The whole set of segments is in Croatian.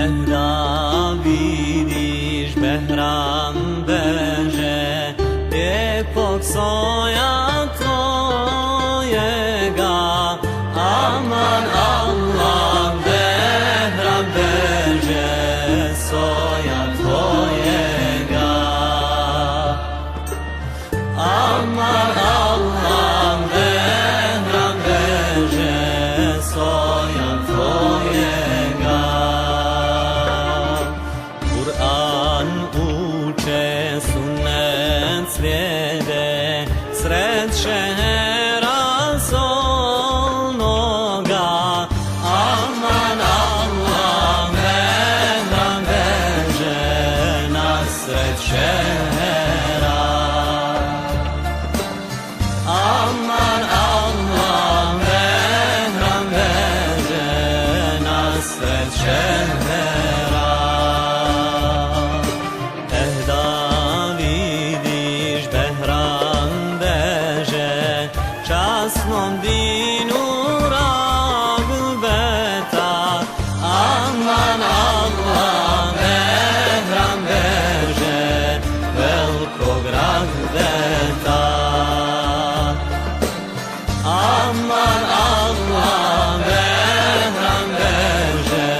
Da vidiš behram beže lijepog soja tvojega, aman Allah, behram beže soja tvojega, aman Allah, behram beže soja tvojega. Kur'an uče, sunnet slijede, sred šehera solnoga, aman Allah, behram beže nasred šehera, aman Allah, behram beže nasred šehera. Časnom dinu ragbeta, aman Allah, behram beže velikog ragbeta, aman Allah, behram beže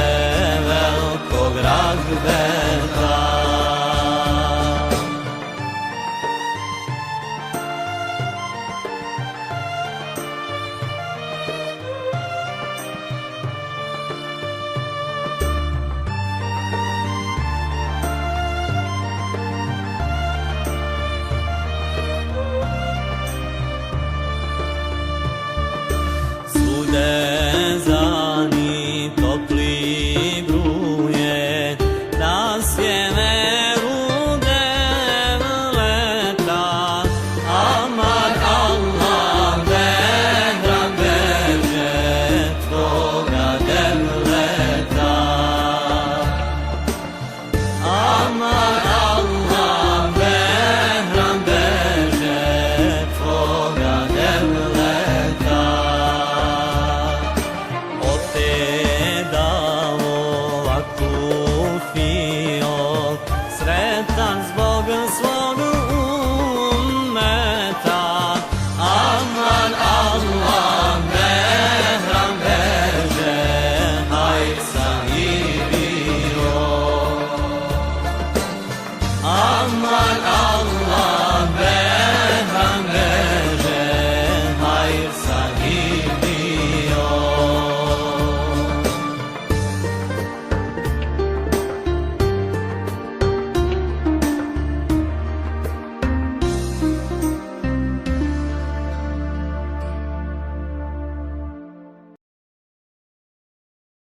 velikog ragbeta.